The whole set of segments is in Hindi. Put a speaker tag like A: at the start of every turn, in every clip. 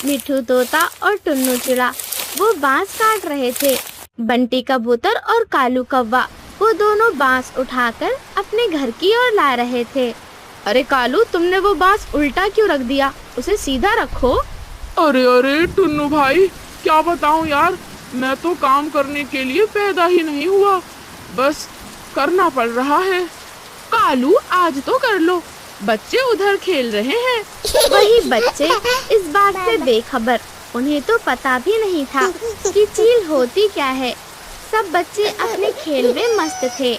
A: मिठू तोता और टुन्नू चिड़ा वो बांस काट रहे थे। बंटी कबूतर और कालू कौवा वो दोनों बांस उठाकर अपने घर की ओर ला रहे थे।
B: अरे कालू, तुमने वो बांस उल्टा क्यों रख दिया? उसे सीधा रखो।
C: अरे अरे टुन्नू भाई, क्या बताऊं यार, मैं तो काम करने के लिए पैदा ही नहीं हुआ, बस करना पड़ रहा है।
B: कालू, आज तो कर लो, बच्चे उधर खेल रहे हैं।
A: वही बच्चे इस बात से बेखबर, उन्हें तो पता भी नहीं था कि चील होती क्या है। सब बच्चे अपने खेल में मस्त थे।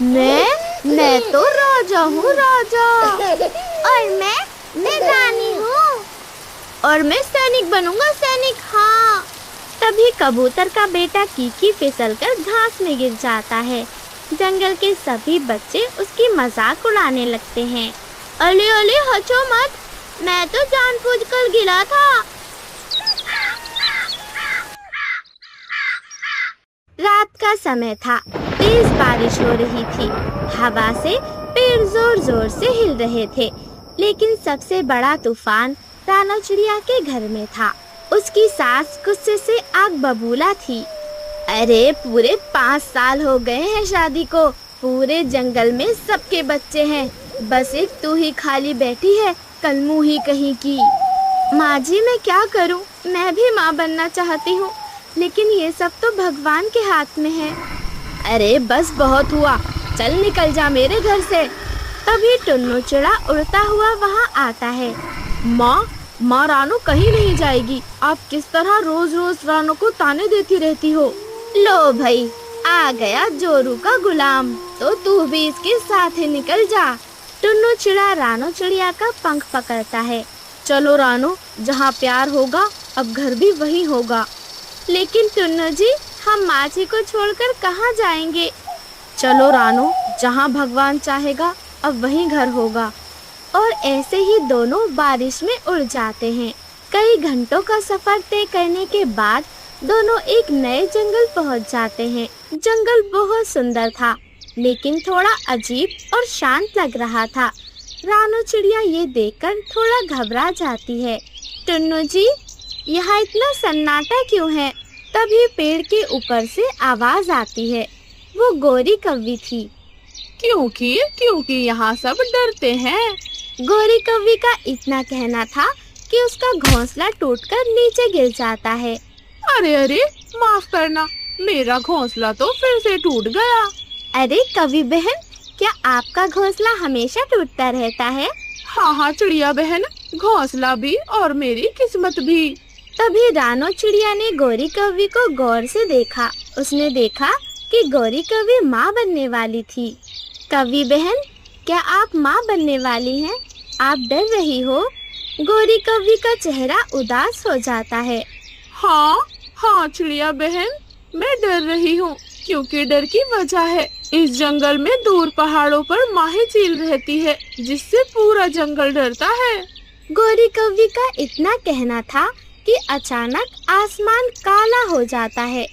A: मैं तो राजा हूँ, राजा। और मैं रानी हूँ। और मैं सैनिक बनूंगा, सैनिक। हाँ। तभी कबूतर का बेटा कीकी फिसलकर घास में गिर जाता है। जंगल के सभी बच्चे उसकी मजाक उड़ाने लगते हैं। अले अले, हंसो मत, मैं तो जानबूझकर गिरा था। रात का समय था, तेज बारिश हो रही थी। हवा से पेड़ जोर जोर से हिल रहे थे, लेकिन सबसे बड़ा तूफान रानो चिड़िया के घर में था। उसकी सास गुस्से से आग बबूला थी। अरे पूरे 5 साल हो गए हैं शादी को, पूरे जंगल में सबके बच्चे हैं, बस एक तू ही खाली बैठी है, कलमुही कहीं की। माँ जी, मैं क्या करूँ, मैं भी माँ बनना चाहती हूँ, लेकिन ये सब तो भगवान के हाथ में है।
B: अरे बस बहुत हुआ, चल निकल जा मेरे घर से।
A: तभी टुन्नू चिड़ा उड़ता हुआ वहाँ आता है।
B: माँ रानो कहीं नहीं जाएगी। आप किस तरह रोज रोज रानो को ताने देती रहती हो।
A: लो भाई, आ गया जोरू का गुलाम, तो तू भी इसके साथ ही निकल जा। टुन्नू चिड़ा रानो चिड़िया का पंख पकड़ता है।
B: चलो रानो, जहाँ प्यार होगा अब घर भी वही होगा।
A: लेकिन टुन्नू जी, हम माँ जी को छोड़कर कहाँ जाएंगे?
B: चलो रानो, जहाँ भगवान चाहेगा अब वही घर होगा।
A: और ऐसे ही दोनों बारिश में उड़ जाते हैं। कई घंटों का सफर तय करने के बाद दोनों एक नए जंगल पहुंच जाते हैं। जंगल बहुत सुंदर था, लेकिन थोड़ा अजीब और शांत लग रहा था। रानो चिड़िया ये देखकर थोड़ा घबरा जाती है। टुन्नू जी, यहाँ इतना सन्नाटा क्यों है? तभी पेड़ के ऊपर से आवाज आती है। वो गोरी कौवी थी।
B: क्योंकि यहाँ सब डरते हैं।
A: गोरी कौवी का इतना कहना था कि उसका घोंसला टूटकर नीचे गिर जाता है।
B: अरे माफ करना, मेरा घोंसला तो फिर से टूट गया।
A: अरे कौवी बहन, क्या आपका घोंसला हमेशा टूटता रहता है?
B: हाँ चिड़िया बहन, घोंसला भी और मेरी किस्मत भी।
A: तभी रानो चिड़िया ने गोरी कौवी को गौर से देखा। उसने देखा कि गोरी कौवी माँ बनने वाली थी। कौवी बहन, क्या आप माँ बनने वाली हैं? आप डर रही हो? गोरी कौवी का चेहरा उदास हो जाता है।
B: हाँ चिड़िया बहन, मैं डर रही हूँ, क्योंकि डर की वजह है, इस जंगल में दूर पहाड़ों पर माही चील रहती है, जिससे पूरा जंगल डरता है।
A: गोरी कौवी का इतना कहना था कि अचानक आसमान काला हो जाता है।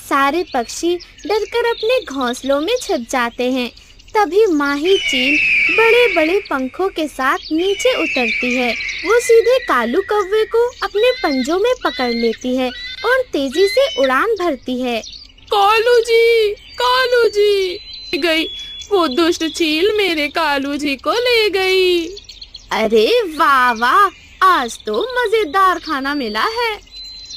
A: सारे पक्षी डरकर अपने घोंसलों में छिप जाते हैं। तभी माही चील बड़े बड़े पंखों के साथ नीचे उतरती है। वो सीधे कालू कौवे को अपने पंजों में पकड़ लेती है और तेजी से उड़ान भरती है।
B: कालू जी गई, वो दुष्ट चील मेरे कालू जी को ले गई।
A: अरे वाह वाह, आज तो मजेदार खाना मिला है।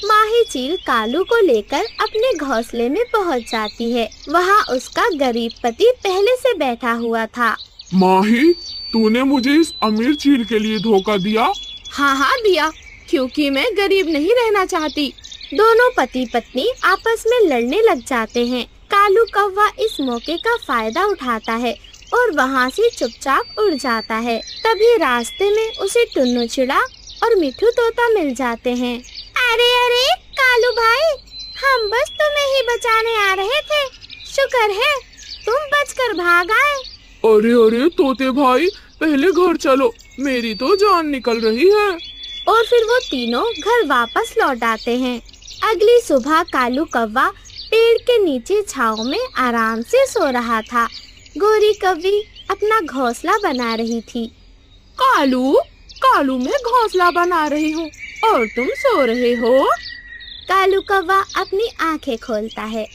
A: माही चील कालू को लेकर अपने घोंसले में पहुंच जाती है। वहां उसका गरीब पति पहले से बैठा हुआ था।
C: माही, तूने मुझे इस अमीर चील के लिए धोखा दिया?
B: हाँ दिया, क्योंकि मैं गरीब नहीं रहना चाहती।
A: दोनों पति पत्नी आपस में लड़ने लग जाते हैं। कालू कौवा इस मौके का फायदा उठाता है और वहाँ से चुपचाप उड़ जाता है। तभी रास्ते में उसे टुन्नू चिड़ा और मिठू तोता मिल जाते हैं। अरे कालू भाई, हम बस तुम्हें ही बचाने आ रहे थे। शुक्र है तुम बचकर भाग आए।
C: अरे तोते भाई, पहले घर चलो, मेरी तो जान निकल रही है।
A: और फिर वो तीनों घर वापस लौट आते हैं। अगली सुबह कालू कौवा पेड़ के नीचे छांव में आराम से सो रहा था। गोरी कौवी अपना घोंसला बना रही थी।
B: कालू मैं घोंसला बना रही हूँ और तुम सो रहे हो?
A: कालू कौवा अपनी आंखें खोलता है।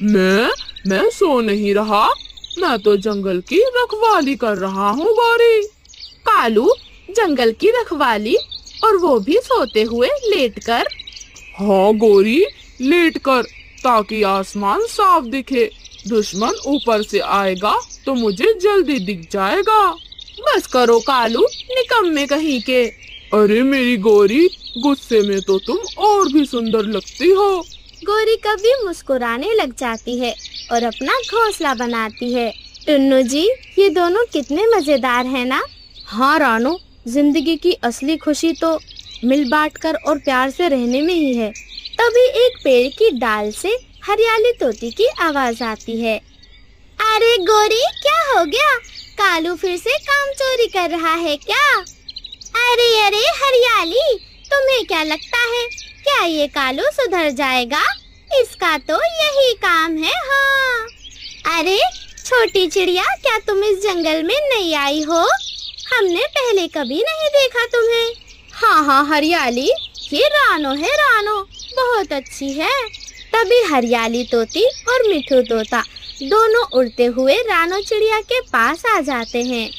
C: मैं सो नहीं रहा, मैं तो जंगल की रखवाली कर रहा हूँ गौरी।
B: कालू, जंगल की रखवाली, और वो भी सोते हुए लेटकर?
C: हाँ गौरी, लेटकर, ताकि आसमान साफ दिखे। दुश्मन ऊपर से आएगा तो मुझे जल्दी दिख जाएगा।
B: बस करो कालू, निकम्मे कहीं के।
C: अरे मेरी गौरी, गुस्से में तो तुम और भी सुंदर लगती हो।
A: गौरी कभी मुस्कुराने लग जाती है और अपना घोंसला बनाती है। टुन्नू जी, ये दोनों कितने मजेदार हैं ना?
B: हाँ रानो, जिंदगी की असली खुशी तो मिल बांट कर और प्यार से रहने में ही है।
A: तभी एक पेड़ की डाल से हरियाली तोती की आवाज आती है। अरे गौरी, क्या हो गया? कालू फिर से काम चोरी कर रहा है क्या? अरे हरियाली, तुम्हें क्या लगता है, क्या ये कालू सुधर जाएगा? इसका तो यही काम है। हाँ। अरे छोटी चिड़िया, क्या तुम इस जंगल में नई आई हो? हमने पहले कभी नहीं देखा तुम्हें।
B: हाँ हरियाली,
A: ये रानो है, रानो बहुत अच्छी है। तभी हरियाली तोती और मिठू तोता दोनों उड़ते हुए रानो चिड़िया के पास आ जाते हैं।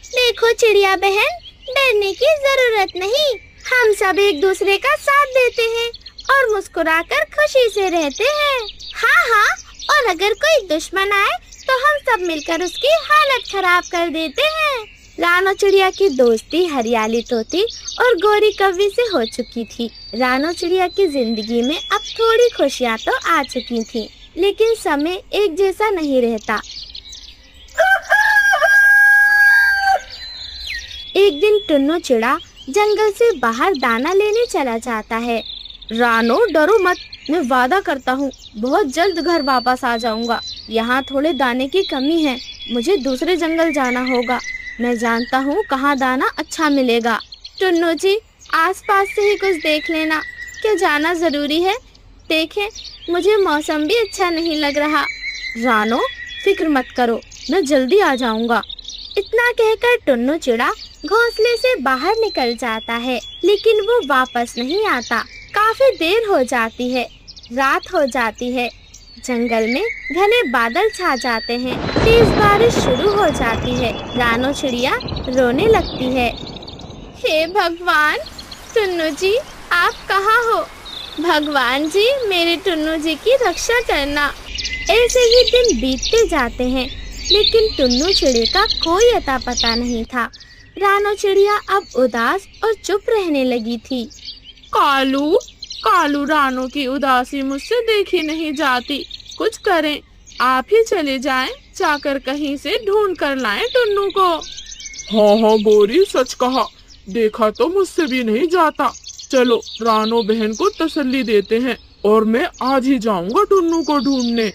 A: देखो चिड़िया बहन, डरने की जरूरत नहीं, हम सब एक दूसरे का साथ देते हैं और मुस्कुराकर खुशी से रहते हैं। हाँ, और अगर कोई दुश्मन आए तो हम सब मिलकर उसकी हालत खराब कर देते हैं। रानो चिड़िया की दोस्ती हरियाली तोती और गौरी कौवी से हो चुकी थी। रानो चिड़िया की जिंदगी में अब थोड़ी खुशियाँ तो आ चुकी थी, लेकिन समय एक जैसा नहीं रहता। एक दिन टुन्नू चिड़ा जंगल से बाहर दाना लेने चला जाता है।
B: रानो, डरो मत, मैं वादा करता हूँ बहुत जल्द घर वापस आ जाऊंगा। यहाँ थोड़े दाने की कमी है, मुझे दूसरे जंगल जाना होगा। मैं जानता हूँ कहाँ दाना अच्छा मिलेगा।
A: टुन्नू जी, आसपास से ही कुछ देख लेना, क्या जाना जरूरी है? देखें, मुझे मौसम भी अच्छा नहीं लग रहा।
B: रानो, फिक्र मत करो, मैं जल्दी आ जाऊंगा।
A: इतना कहकर टुन्नू चिड़ा घोंसले से बाहर निकल जाता है, लेकिन वो वापस नहीं आता। काफी देर हो जाती है, रात हो जाती है। जंगल में घने बादल छा जाते हैं, तेज बारिश शुरू हो जाती है। रानो चिड़िया रोने लगती है। हे भगवान, टुन्नू जी आप कहाँ हो? भगवान जी, मेरे टुन्नू जी की रक्षा करना। ऐसे ही दिन बीतते जाते हैं, लेकिन टुन्नू चिड़िया का कोई अता पता नहीं था। रानो चिड़िया अब उदास और चुप रहने लगी थी।
B: कालू, रानो की उदासी मुझसे देखी नहीं जाती। कुछ करें, आप ही चले जाएं, जाकर कहीं से ढूंढ कर लाएं टुन्नू को।
C: हाँ गौरी, सच कहा, देखा तो मुझसे भी नहीं जाता। चलो रानो बहन को तसल्ली देते हैं और मैं आज ही जाऊंगा टुन्नू को ढूंढने।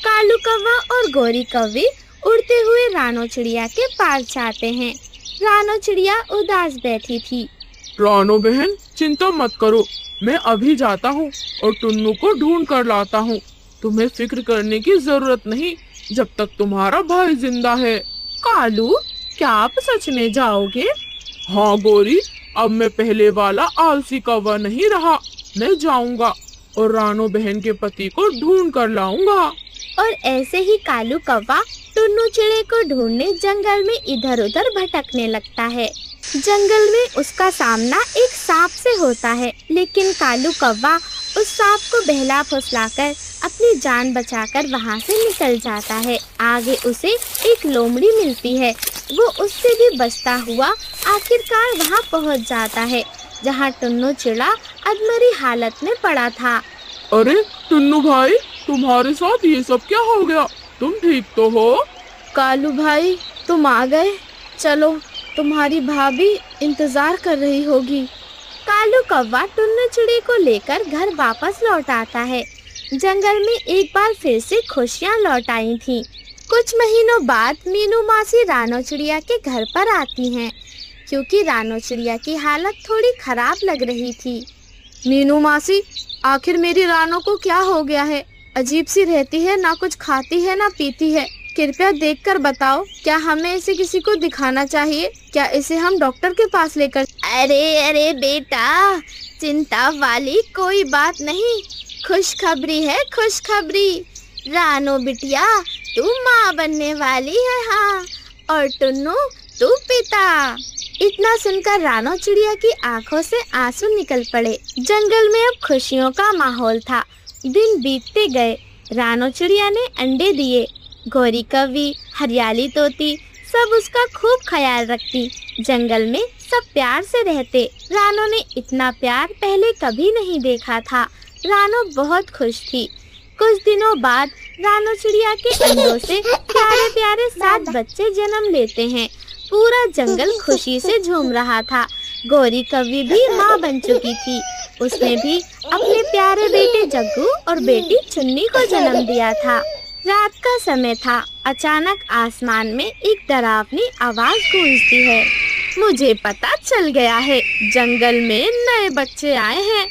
A: कालू कौवा और गौरी कौवी उड़ते हुए रानो चिड़िया के पास जाते हैं। रानो चिड़िया उदास बैठी थी।
C: रानो बहन, चिंता मत करो, मैं अभी जाता हूँ और टुन्नू को ढूंढ कर लाता हूँ। तुम्हें फिक्र करने की जरूरत नहीं, जब तक तुम्हारा भाई जिंदा है।
B: कालू, क्या आप सच में जाओगे?
C: हाँ गौरी, अब मैं पहले वाला आलसी कौवा नहीं रहा, मैं जाऊंगा और रानो बहन के पति को ढूंढ कर लाऊंगा।
A: और ऐसे ही कालू कौवा टुन्नू चिड़े को ढूंढने जंगल में इधर उधर भटकने लगता है। जंगल में उसका सामना एक सांप से होता है, लेकिन कालू कौवा उस सांप को बहला फुसलाकर अपनी जान बचाकर वहाँ से निकल जाता है। आगे उसे एक लोमड़ी मिलती है, वो उससे भी बचता हुआ आखिरकार वहाँ पहुँच जाता है, जहाँ टुन्नू चिड़ा अधमरी हालत में पड़ा था।
C: अरे टुन्नू भाई, तुम्हारे साथ ये सब क्या हो गया? तुम ठीक तो हो?
B: कालू भाई, तुम आ गए, चलो तुम्हारी भाभी इंतजार कर रही होगी।
A: कालू कौवा टुन्नू चिड़ी को लेकर घर वापस लौट आता है। जंगल में एक बार फिर से खुशियाँ लौट आई थी। कुछ महीनों बाद मीनू मासी रानो चिड़िया के घर पर आती हैं, क्योंकि रानो चिड़िया की हालत थोड़ी खराब लग रही थी।
B: मीनू मासी, आखिर मेरी रानो को क्या हो गया है? अजीब सी रहती है, ना कुछ खाती है ना पीती है। कृपया देखकर बताओ, क्या हमें इसे किसी को दिखाना चाहिए? क्या इसे हम डॉक्टर के पास लेकर?
A: अरे बेटा, चिंता वाली कोई बात नहीं, खुशखबरी है खुशखबरी। रानो बिटिया, तू माँ बनने वाली है, हाँ, और टुन्नू तू पिता। इतना सुनकर रानो चिड़िया की आंखों से आंसू निकल पड़े। जंगल में अब खुशियों का माहौल था। दिन बीतते गए। रानो चिड़िया ने अंडे दिए। गौरी कौवी, हरियाली तोती सब उसका खूब ख्याल रखती। जंगल में सब प्यार से रहते। रानो ने इतना प्यार पहले कभी नहीं देखा था। रानो बहुत खुश थी। कुछ दिनों बाद रानो चिड़िया के अंडों से प्यारे प्यारे 7 बच्चे जन्म लेते हैं। पूरा जंगल खुशी से झूम रहा था। गौरी कौवी भी माँ बन चुकी थी। उसने भी अपने प्यारे बेटे जग्गू और बेटी चुन्नी को जन्म दिया था। रात का समय था। अचानक आसमान में एक डरावनी आवाज गूंजती है। मुझे पता चल गया है, जंगल में नए बच्चे आए हैं।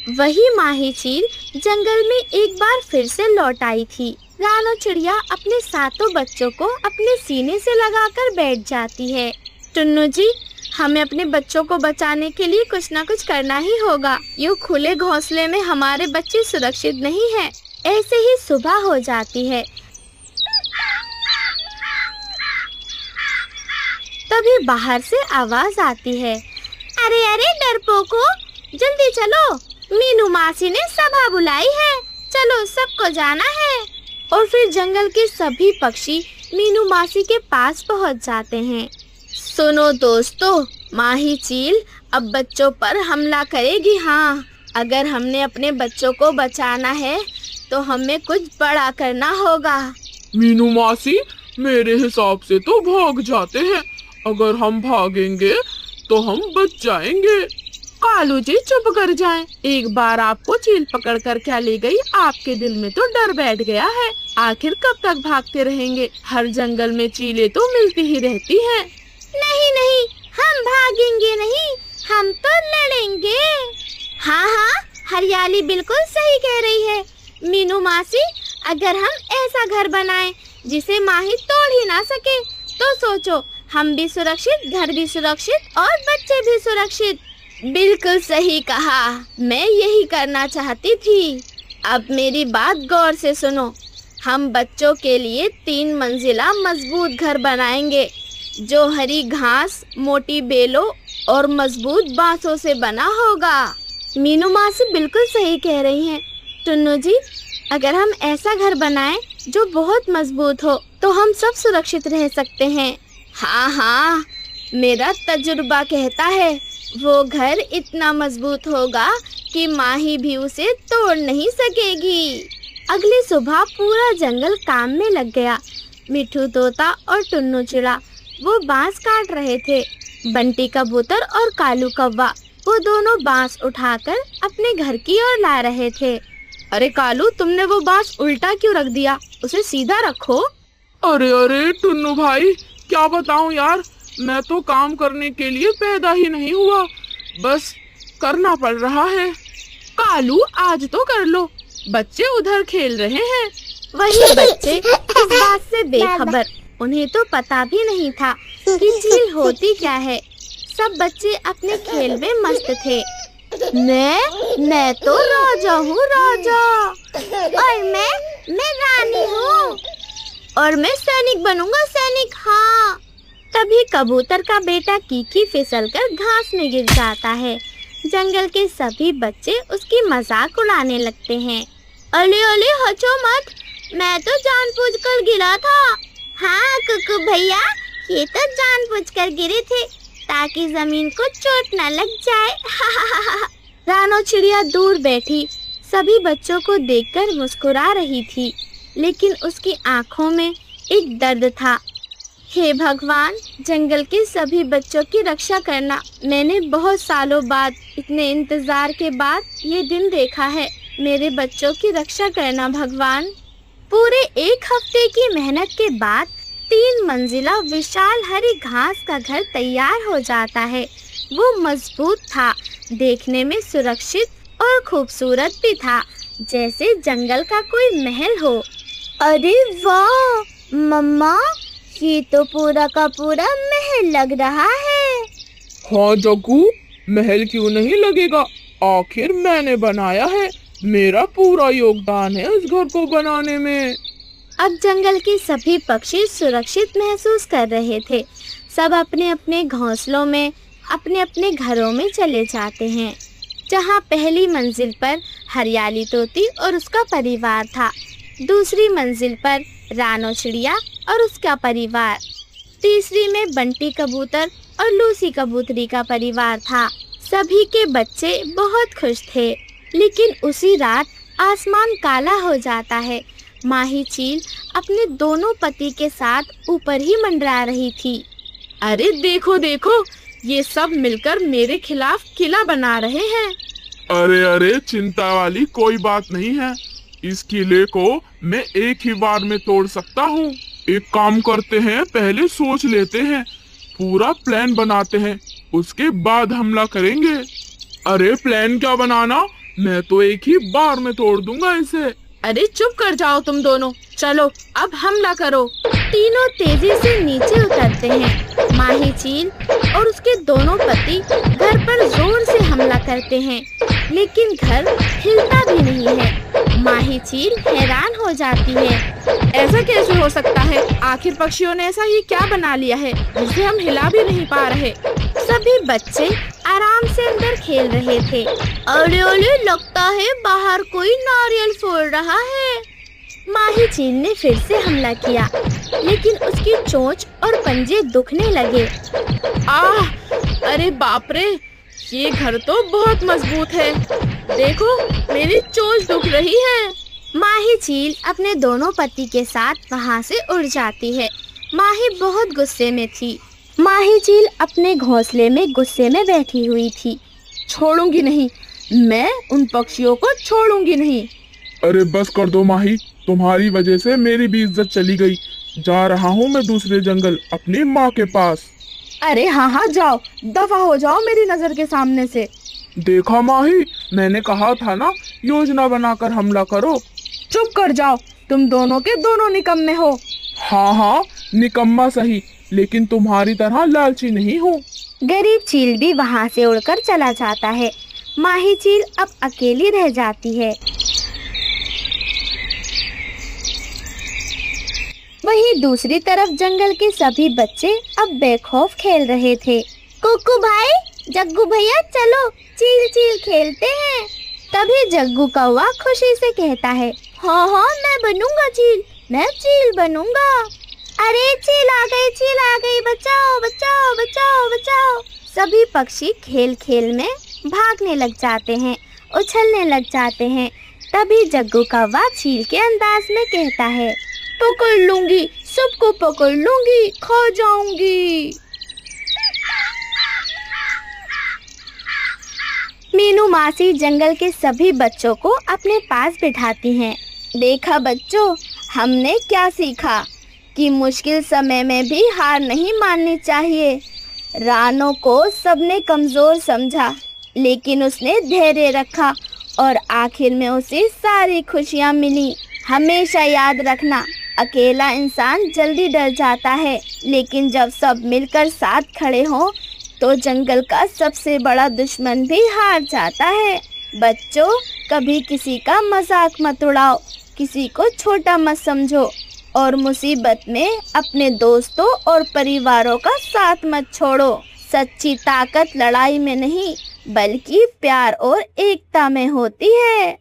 A: वही माही चील जंगल में एक बार फिर से लौट आई थी। रानो चिड़िया अपने 7 बच्चों को अपने सीने से लगाकर बैठ जाती है। टुन्नू जी, हमें अपने बच्चों को बचाने के लिए कुछ न कुछ करना ही होगा। यूँ खुले घोंसले में हमारे बच्चे सुरक्षित नहीं हैं। ऐसे ही सुबह हो जाती है। तभी बाहर से आवाज आती है, अरे अरे डरपोको, जल्दी चलो, मीनू मासी ने सभा बुलाई है, चलो सबको जाना है। और फिर जंगल के सभी पक्षी मीनू मासी के पास पहुंच जाते हैं। सुनो दोस्तों, माही चील अब बच्चों पर हमला करेगी। हाँ, अगर हमने अपने बच्चों को बचाना है तो हमें कुछ बड़ा करना होगा।
C: मीनू मासी, मेरे हिसाब से तो भाग जाते हैं। अगर हम भागेंगे तो हम बच जाएंगे।
B: कालू जी चुप कर जाएं। एक बार आपको चील पकड़ कर क्या ले गई, आपके दिल में तो डर बैठ गया है। आखिर कब तक भागते रहेंगे? हर जंगल में चीलें तो मिलती ही रहती हैं।
A: नहीं नहीं, हम भागेंगे नहीं, हम तो लड़ेंगे। हाँ हाँ, हरियाली बिल्कुल सही कह रही है। मीनू मासी, अगर हम ऐसा घर बनाएं जिसे माही तोड़ ही ना सके, तो सोचो, हम भी सुरक्षित, घर भी सुरक्षित और बच्चे भी सुरक्षित। बिल्कुल सही कहा, मैं यही करना चाहती थी। अब मेरी बात गौर से सुनो। हम बच्चों के लिए 3 मंजिला मजबूत घर बनाएंगे, जो हरी घास, मोटी बेलों और मजबूत बांसों से बना होगा। मीनू मासी बिल्कुल सही कह रही हैं। टुन्नू जी, अगर हम ऐसा घर बनाएं जो बहुत मजबूत हो, तो हम सब सुरक्षित रह सकते हैं। हाँ हाँ, मेरा तजुर्बा कहता है वो घर इतना मजबूत होगा कि माही भी उसे तोड़ नहीं सकेगी। अगली सुबह पूरा जंगल काम में लग गया। मिठू तोता और टुन्नू चिड़ा वो बांस काट रहे थे। बंटी कबूतर और कालू कौवा वो दोनों बांस उठाकर अपने घर की ओर ला रहे थे।
B: अरे कालू, तुमने वो बांस उल्टा क्यों रख दिया? उसे सीधा रखो।
C: अरे अरे टुन्नू भाई, क्या बताऊं यार, मैं तो काम करने के लिए पैदा ही नहीं हुआ, बस करना पड़ रहा है।
B: कालू, आज तो कर लो, बच्चे उधर खेल रहे हैं।
A: वही बच्चे इस बात से बेखबर, उन्हें तो पता भी नहीं था कि चील होती क्या है। सब बच्चे अपने खेल में मस्त थे। मैं तो राजा हूँ, राजा। और मैं रानी हूँ। और मैं सैनिक बनूंगा, सैनिक। हाँ। तभी कबूतर का बेटा कीकी फिसलकर घास में गिर जाता है। जंगल के सभी बच्चे उसकी मजाक उड़ाने लगते हैं। अले अले, हंसो मत, मैं तो जानबूझकर गिरा था। हाँ कुकू भैया, ये तो जानबूझकर गिरे थे ताकि जमीन को चोट न लग जाए। रानो चिड़िया दूर बैठी सभी बच्चों को देखकर मुस्कुरा रही थी, लेकिन उसकी आंखों में एक दर्द था। हे भगवान, जंगल के सभी बच्चों की रक्षा करना। मैंने बहुत सालों बाद, इतने इंतजार के बाद ये दिन देखा है। मेरे बच्चों की रक्षा करना भगवान। पूरे 1 हफ्ते की मेहनत के बाद 3 मंजिला विशाल हरी घास का घर तैयार हो जाता है। वो मजबूत था, देखने में सुरक्षित और खूबसूरत भी था, जैसे जंगल का कोई महल हो। अरे वाह मम्मा, ये तो पूरा का पूरा महल लग रहा है।
C: हाँ जग्गू, महल क्यों नहीं लगेगा, आखिर मैंने बनाया है, मेरा पूरा योगदान है इस घर को बनाने में।
A: अब जंगल के सभी पक्षी सुरक्षित महसूस कर रहे थे। सब अपने अपने घोंसलों में, अपने अपने घरों में चले जाते हैं। जहाँ पहली मंजिल पर हरियाली तोती और उसका परिवार था, दूसरी मंजिल पर रानो चिड़िया और उसका परिवार, तीसरी में बंटी कबूतर और लूसी कबूतरी का परिवार था। सभी के बच्चे बहुत खुश थे। लेकिन उसी रात आसमान काला हो जाता है। माही चील अपने दोनों पति के साथ ऊपर ही मंडरा रही थी।
B: अरे देखो देखो, ये सब मिलकर मेरे खिलाफ किला बना रहे हैं।
C: अरे अरे, चिंता वाली कोई बात नहीं है। इस किले को मैं एक ही बार में तोड़ सकता हूँ। एक काम करते हैं, पहले सोच लेते हैं, पूरा प्लान बनाते हैं, उसके बाद हमला करेंगे। अरे प्लान क्या बनाना, मैं तो एक ही बार में तोड़ दूंगा इसे।
B: अरे चुप कर जाओ तुम दोनों, चलो अब हमला करो।
A: तीनों तेजी से नीचे उतरते हैं। माही चील और उसके दोनों पति घर पर जोर से हमला करते हैं, लेकिन घर हिलता भी नहीं है। माही चील हैरान हो जाती है।
B: ऐसा कैसे हो सकता है? आखिर पक्षियों ने ऐसा ही क्या बना लिया है जिसे हम हिला भी नहीं पा रहे?
A: सभी बच्चे आराम से अंदर खेल रहे थे। अरे अरे, लगता है बाहर कोई नारियल फोड़ रहा है। माही चील ने फिर से हमला किया, लेकिन उसकी चोंच और पंजे दुखने लगे।
B: आह! अरे बाप रे, ये घर तो बहुत मजबूत है। देखो, मेरी चोंच दुख रही है।
A: माही चील अपने दोनों पति के साथ वहाँ से उड़ जाती है। माही बहुत गुस्से में थी। माही चील अपने घोंसले में गुस्से में बैठी हुई थी।
B: छोड़ूंगी नहीं, मैं उन पक्षियों को छोड़ूंगी नहीं।
C: अरे बस कर दो माही, तुम्हारी वजह से मेरी भी इज्जत चली गई। जा रहा हूँ मैं दूसरे जंगल, अपनी माँ के पास।
B: अरे हाँ हाँ, जाओ, दफा हो जाओ मेरी नजर के सामने से।
C: देखा माही, मैंने कहा था ना, योजना बनाकर हमला करो।
B: चुप कर जाओ, तुम दोनों के दोनों निकम्मे हो।
C: हाँ हाँ, निकम्मा सही, लेकिन तुम्हारी तरह लालची नहीं हूँ।
A: गरीब चील भी वहाँ से उड़कर चला जाता है। माही चील अब अकेली रह जाती है। वहीं दूसरी तरफ जंगल के सभी बच्चे अब बेखौफ खेल रहे थे। कुकू भाई, जग्गू भैया, चलो चील चील खेलते हैं। तभी जग्गू कौवा खुशी से कहता है, हाँ हाँ, मैं बनूंगा चील, मैं चील बनूंगा। अरे चील आ गई, बचाओ बचाओ बचाओ बचाओ। सभी पक्षी खेल खेल में भागने लग जाते हैं, उछलने लग जाते हैं। तभी जग्गू कौवा चील के अंदाज में कहता है, पकड़ लूंगी, सबको पकड़ लूंगी, खा जाऊंगी। मीनू मासी जंगल के सभी बच्चों को अपने पास बिठाती हैं। देखा बच्चों, हमने क्या सीखा कि मुश्किल समय में भी हार नहीं माननी चाहिए। रानो को सबने कमजोर समझा, लेकिन उसने धैर्य रखा और आखिर में उसे सारी खुशियां मिली। हमेशा याद रखना, अकेला इंसान जल्दी डर जाता है, लेकिन जब सब मिलकर साथ खड़े हों तो जंगल का सबसे बड़ा दुश्मन भी हार जाता है। बच्चों, कभी किसी का मजाक मत उड़ाओ, किसी को छोटा मत समझो और मुसीबत में अपने दोस्तों और परिवारों का साथ मत छोड़ो। सच्ची ताकत लड़ाई में नहीं, बल्कि प्यार और एकता में होती है।